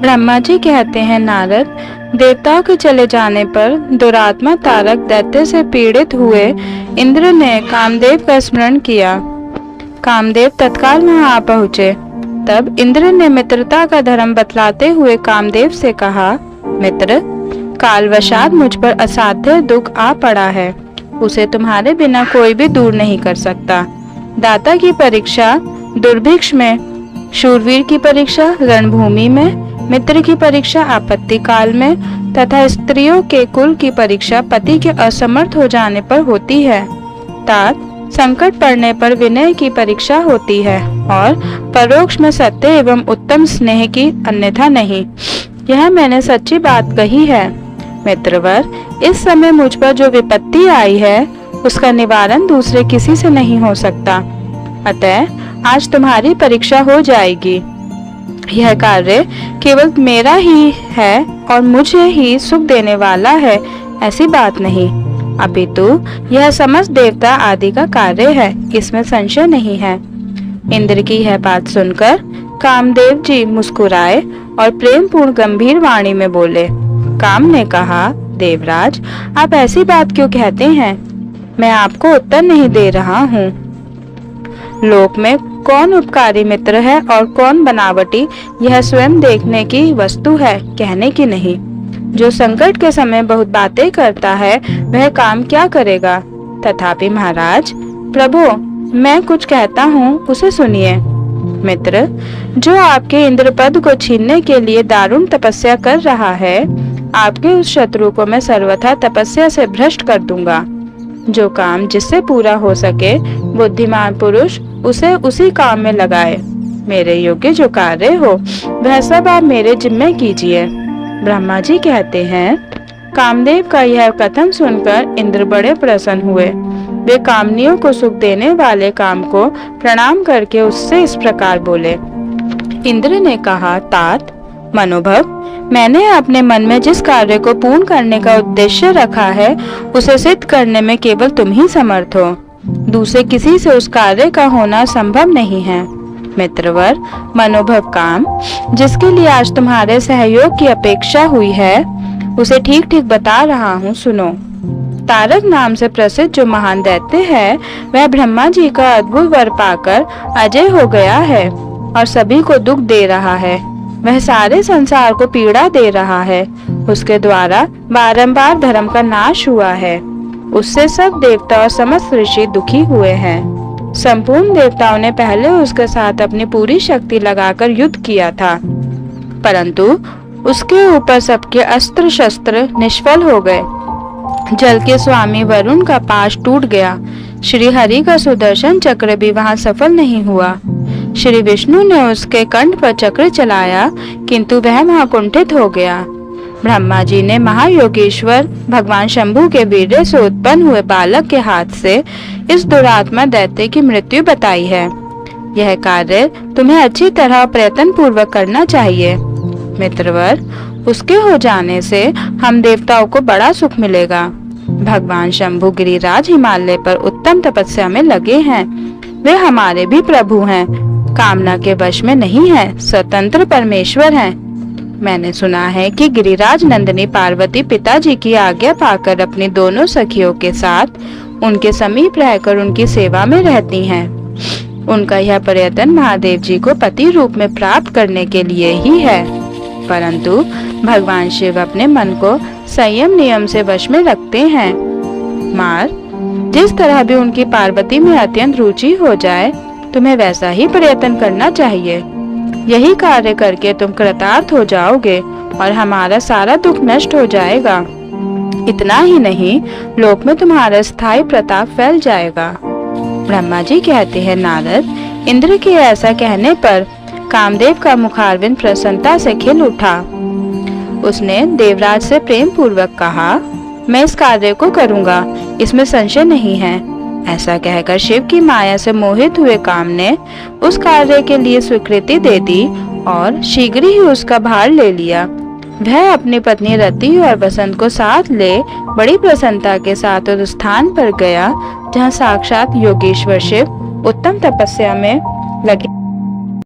ब्रह्मा जी कहते हैं, नारद, देवताओं के चले जाने पर दुरात्मा तारक दैत्य से पीड़ित हुए इंद्र ने कामदेव का स्मरण किया। कामदेव तत्काल वहां आ पहुँचे। तब इंद्र ने मित्रता का धर्म बतलाते हुए कामदेव से कहा, मित्र, कालवशात मुझ पर असाध्य दुख आ पड़ा है। उसे तुम्हारे बिना कोई भी दूर नहीं कर सकता। दाता की परीक्षा दुर्भिक्ष में, शूरवीर की परीक्षा रणभूमि में, मित्र की परीक्षा आपत्ति काल में तथा स्त्रियों के कुल की परीक्षा पति के असमर्थ हो जाने पर होती है। तात संकट पड़ने पर विनय की परीक्षा होती है और परोक्ष में सत्य एवं उत्तम स्नेह की, अन्यथा नहीं। यह मैंने सच्ची बात कही है। मित्रवर, इस समय मुझ पर जो विपत्ति आई है उसका निवारण दूसरे किसी से नहीं हो सकता। अतः आज तुम्हारी परीक्षा हो जाएगी। यह कार्य केवल मेरा ही है और मुझे ही सुख देने वाला है, ऐसी बात नहीं, अपितु यह समस्त देवता आदि का कार्य है, इसमें संशय नहीं है। इंद्र की यह बात सुनकर कामदेव जी मुस्कुराए और प्रेम पूर्ण गंभीर वाणी में बोले। काम ने कहा, देवराज, आप ऐसी बात क्यों कहते हैं? मैं आपको उत्तर नहीं दे रहा हूँ। लोक में कौन उपकारी मित्र है और कौन बनावटी, यह स्वयं देखने की वस्तु है, कहने की नहीं। जो संकट के समय बहुत बातें करता है वह काम क्या करेगा? तथापि महाराज, प्रभु, मैं कुछ कहता हूँ, उसे सुनिए। मित्र, जो आपके इंद्रपद को छीनने के लिए दारुण तपस्या कर रहा है, आपके उस शत्रु को मैं सर्वथा तपस्या से भ्रष्ट कर दूंगा। जो काम जिससे पूरा हो सके, बुद्धिमान पुरुष उसे उसी काम में लगाए। मेरे योग्य जो कार्य हो वह सब आप मेरे जिम्मे कीजिए। ब्रह्मा जी कहते हैं, कामदेव का यह कथन सुनकर इंद्र बड़े प्रसन्न हुए। वे कामनियों को सुख देने वाले काम को प्रणाम करके उससे इस प्रकार बोले। इंद्र ने कहा, तात, मनोभव, मैंने अपने मन में जिस कार्य को पूर्ण करने का उद्देश्य रखा है उसे सिद्ध करने में केवल तुम ही समर्थ हो। दूसरे किसी से उस कार्य का होना संभव नहीं है। मित्रवर, मनोभव काम जिसके लिए आज तुम्हारे सहयोग की अपेक्षा हुई है उसे ठीक ठीक बता रहा हूँ, सुनो। तारक नाम से प्रसिद्ध जो महान दैत्य है वह ब्रह्मा जी का अद्भुत वर पाकर अजय हो गया है और सभी को दुख दे रहा है। वह सारे संसार को पीड़ा दे रहा है। उसके द्वारा बारंबार धर्म का नाश हुआ है। उससे सब देवता और समस्त ऋषि दुखी हुए हैं। संपूर्ण देवताओं ने पहले उसके साथ अपनी पूरी शक्ति लगाकर युद्ध किया था, परंतु उसके ऊपर सबके अस्त्र शस्त्र निष्फल हो गए। जल के स्वामी वरुण का पाश टूट गया। श्री हरि का सुदर्शन चक्र भी वहां सफल नहीं हुआ। श्री विष्णु ने उसके कंठ पर चक्र चलाया, किंतु वह वहां कुंठित हो गया। ब्रह्मा जी ने महायोगेश्वर भगवान शंभु के वीर्य से उत्पन्न हुए बालक के हाथ से इस दुरात्मा दैत्य की मृत्यु बताई है। यह कार्य तुम्हें अच्छी तरह प्रयत्न पूर्वक करना चाहिए। मित्रवर, उसके हो जाने से हम देवताओं को बड़ा सुख मिलेगा। भगवान शंभु गिरिराज हिमालय पर उत्तम तपस्या में लगे हैं। वे हमारे भी प्रभु हैं, कामना के वश में नहीं है, स्वतंत्र परमेश्वर हैं। मैंने सुना है कि गिरिराज नंदिनी पार्वती पिताजी की आज्ञा पाकर अपनी दोनों सखियों के साथ उनके समीप रहकर उनकी सेवा में रहती हैं। उनका यह प्रयत्न महादेव जी को पति रूप में प्राप्त करने के लिए ही है, परंतु भगवान शिव अपने मन को संयम नियम से वश में रखते हैं। मार, जिस तरह भी उनकी पार्वती में अत्यंत रुचि हो जाए, तुम्हें वैसा ही प्रयत्न करना चाहिए। यही कार्य करके तुम कृतार्थ हो जाओगे और हमारा सारा दुख नष्ट हो जाएगा। इतना ही नहीं, लोक में तुम्हारा स्थायी प्रताप फैल जाएगा। ब्रह्मा जी कहते हैं, नारद, इंद्र के ऐसा कहने पर कामदेव का मुखारविंद प्रसन्नता से खिल उठा। उसने देवराज से प्रेम पूर्वक कहा, मैं इस कार्य को करूंगा, इसमें संशय नहीं है। ऐसा कहकर शिव की माया से मोहित हुए काम ने उस कार्य के लिए स्वीकृति दे दी और शीघ्र ही उसका भार ले लिया। वह अपनी पत्नी रति और बसंत को साथ ले बड़ी प्रसन्नता के साथ उस स्थान पर गया जहाँ साक्षात योगेश्वर शिव उत्तम तपस्या में लगे।